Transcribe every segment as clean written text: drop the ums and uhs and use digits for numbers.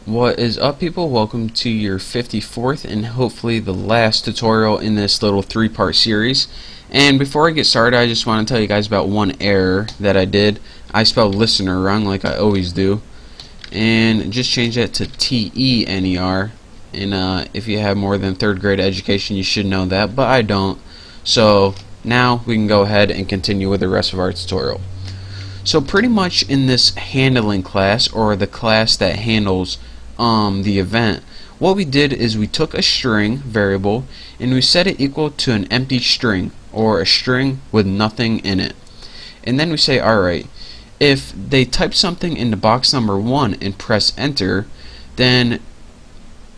What is up, people? Welcome to your 54th and hopefully the last tutorial in this little three-part series. And before I get started, I just want to tell you guys about one error that I did. I spelled listener wrong like I always do, and just change that to T-E-N-E-R. And if you have more than third grade education, you should know that, but I don't. So now we can go ahead and continue with the rest of our tutorial. So pretty much in this handling class, or the class that handles the event, what we did is we took a string variable and we set it equal to an empty string, or a string with nothing in it. And then we say, alright, if they type something into box number 1 and press enter, then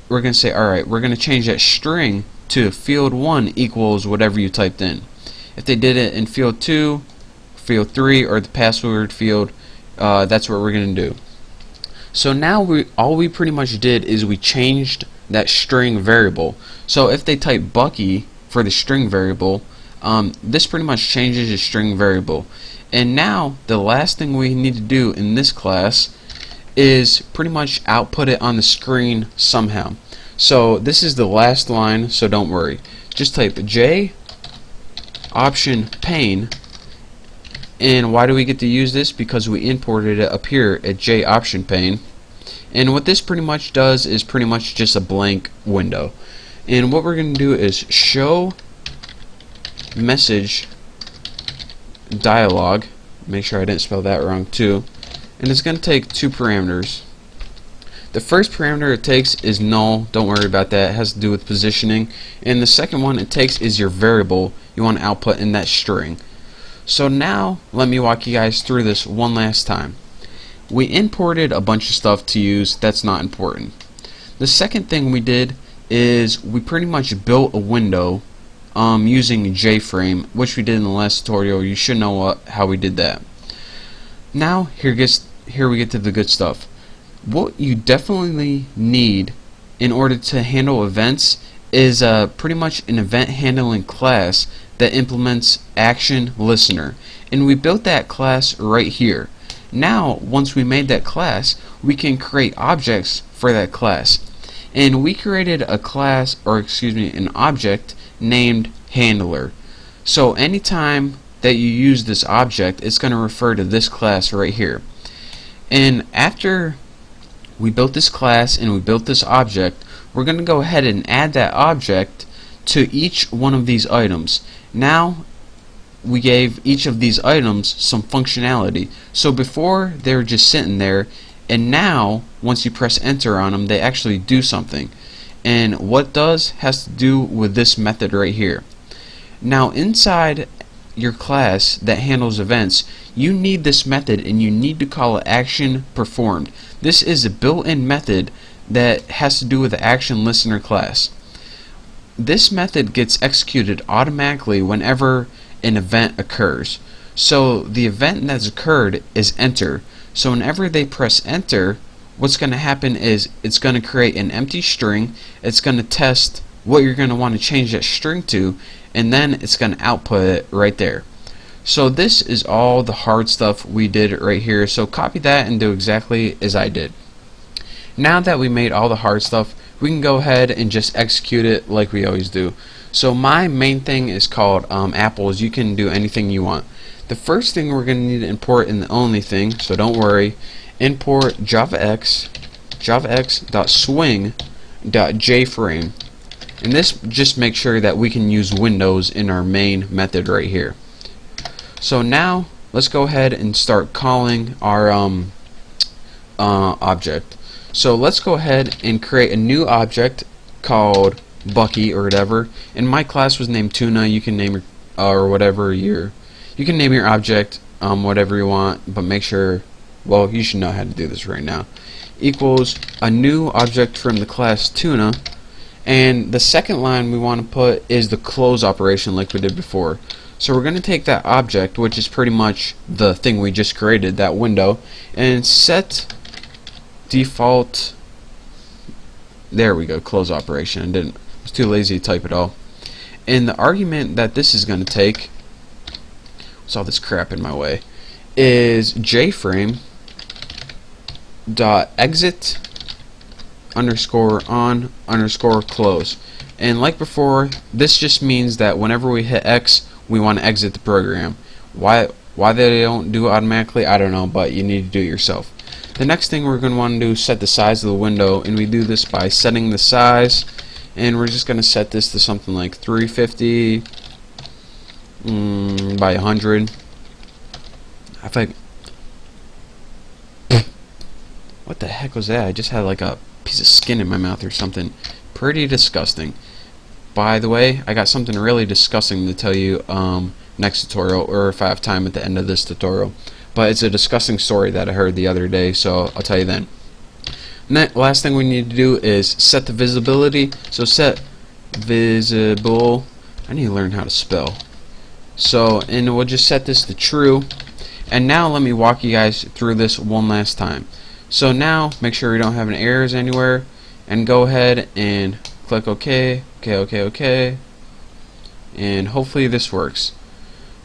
we're going to say, alright, we're going to change that string to field 1 equals whatever you typed in. If they did it in field 2, field 3, or the password field, that's what we're going to do. So now all we pretty much did is we changed that string variable. So if they type Bucky for the string variable, this pretty much changes the string variable. And now the last thing we need to do in this class is pretty much output it on the screen somehow. So this is the last line, so don't worry. Just type J option pane. And why do we get to use this? Because we imported it up here at J option pane. And what this pretty much does is pretty much just a blank window. And what we're going to do is show message dialog. Make sure I didn't spell that wrong too. And it's going to take two parameters. The first parameter it takes is null. Don't worry about that. It has to do with positioning. And the second one it takes is your variable you want to output in that string. So now let me walk you guys through this one last time. We imported a bunch of stuff to use that's not important. The second thing we did is we pretty much built a window using JFrame, which we did in the last tutorial. You should know how we did that. Now here we get to the good stuff. What you definitely need in order to handle events is pretty much an event handling class that implements action listener, and we built that class right here. Now once we made that class, we can create objects for that class, and we created a class, or excuse me, an object named handler. So anytime that you use this object, it's going to refer to this class right here. And after we built this class and we built this object, we're going to go ahead and add that object to each one of these items. Now we gave each of these items some functionality. So before they were just sitting there, and now once you press enter on them, they actually do something. And what does has to do with this method right here. Now inside your class that handles events, you need this method and you need to call it action performed. This is a built-in method that has to do with the action listener class. This method gets executed automatically whenever an event occurs. So the event that's occurred is enter. So whenever they press enter, what's going to happen is it's going to create an empty string. It's going to test what you're going to want to change that string to, and then it's going to output it right there. So this is all the hard stuff we did right here. So copy that and do exactly as I did. Now that we made all the hard stuff, we can go ahead and just execute it like we always do. So my main thing is called apples. You can do anything you want. The first thing we're going to need to import, and the only thing, so don't worry, import javax.swing.jframe. And this just makes sure that we can use Windows in our main method right here. So now let's go ahead and start calling our object. So let's go ahead and create a new object called Bucky or whatever. And my class was named Tuna. You can name your or whatever you can name your object whatever you want, but make sure, well, you should know how to do this right now. Equals a new object from the class Tuna, and the second line we want to put is the close operation like we did before. So we're going to take that object, which is pretty much the thing we just created, that window, and set default, there we go, close operation. I was too lazy to type it all. And the argument that this is going to take, what's all this crap in my way, is jframe dot exit underscore on underscore close. And like before, this just means that whenever we hit X, we want to exit the program. Why they don't do it automatically, I don't know, but you need to do it yourself. The next thing we're going to want to do is set the size of the window, and we do this by setting the size, and we're just going to set this to something like 350 by 100. I think. What the heck was that? I just had like a piece of skin in my mouth or something. Pretty disgusting. By the way, I got something really disgusting to tell you next tutorial, or if I have time at the end of this tutorial. But it's a disgusting story that I heard the other day, so I'll tell you then. Last thing we need to do is set the visibility. So set visible. I need to learn how to spell. So, and we'll just set this to true. And now let me walk you guys through this one last time. So now, make sure we don't have any errors anywhere, and go ahead and click OK, OK, and hopefully this works.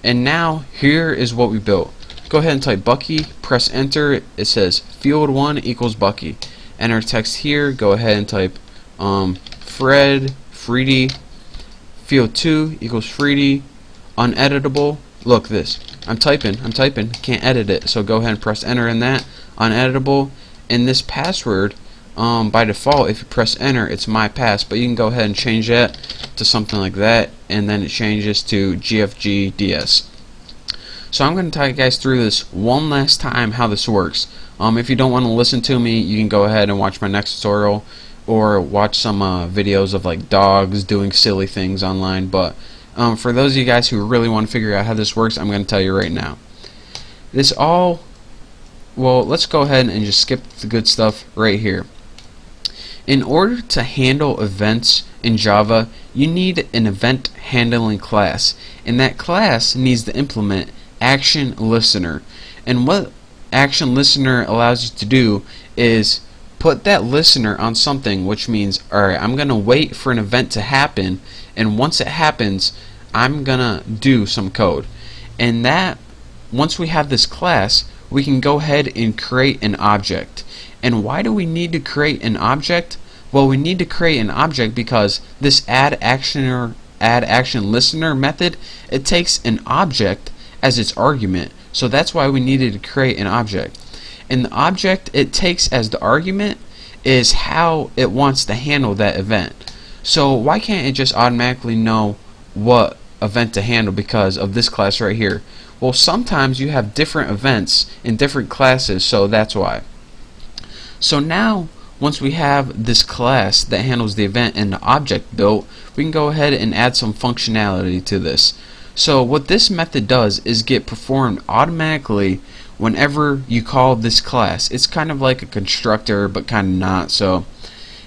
And now, here is what we built. Go ahead and type Bucky, press enter. It says field 1 equals Bucky. Enter text here. Go ahead and type Freedy. Field 2 equals Freedy. Uneditable. Look this. I'm typing. Can't edit it. So go ahead and press enter in that. Uneditable. And this password, by default, if you press enter, it's my pass. But you can go ahead and change that to something like that, and then it changes to GFGDS. So I'm going to talk you guys through this one last time how this works. If you don't want to listen to me, you can go ahead and watch my next tutorial, or watch some videos of like dogs doing silly things online. But for those of you guys who really want to figure out how this works, I'm going to tell you right now. Well, let's go ahead and just skip the good stuff right here. In order to handle events in Java, you need an event handling class, and that class needs to implement action listener. And what action listener allows you to do is put that listener on something, which means, alright, I'm gonna wait for an event to happen, and once it happens, I'm gonna do some code. And that, once we have this class, we can go ahead and create an object. And why do we need to create an object? Well, we need to create an object because this add action listener method, it takes an object as its argument. So that's why we needed to create an object. And the object it takes as the argument is how it wants to handle that event. So why can't it just automatically know what event to handle because of this class right here? Well, sometimes you have different events in different classes, so that's why. So now, once we have this class that handles the event and the object built, we can go ahead and add some functionality to this. So what this method does is get performed automatically whenever you call this class. It's kind of like a constructor, but kind of not. So,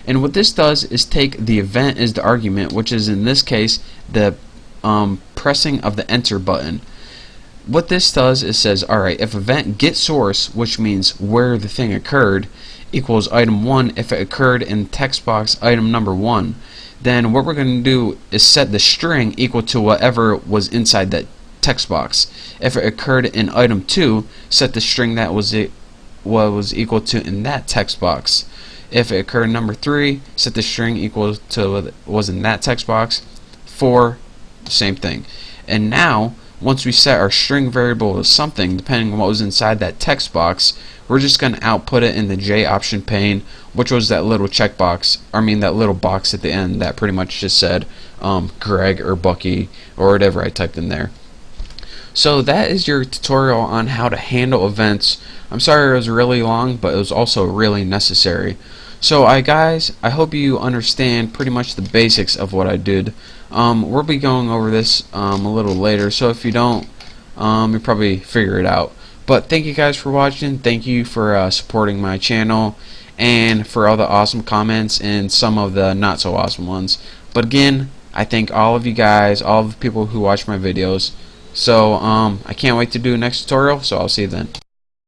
and what this does is take the event as the argument, which is in this case the pressing of the enter button. What this does is says, alright, if event get source, which means where the thing occurred, equals item 1 if it occurred in text box item number 1, then what we're going to do is set the string equal to whatever was inside that text box. If it occurred in item 2, set the string that was equal to in that text box. If it occurred in number 3, set the string equal to what was in that text box. 4, same thing. And now, once we set our string variable to something, depending on what was inside that text box, we're just going to output it in the J option pane, which was that little checkbox, that little box at the end that pretty much just said Greg or Bucky or whatever I typed in there. So that is your tutorial on how to handle events. I'm sorry it was really long, but it was also really necessary. So guys, I hope you understand pretty much the basics of what I did. We'll be going over this a little later, so if you don't, you'll probably figure it out. But thank you guys for watching. Thank you for supporting my channel, and for all the awesome comments and some of the not so awesome ones. But again, I thank all of you guys, all of the people who watch my videos. So I can't wait to do the next tutorial, so I'll see you then.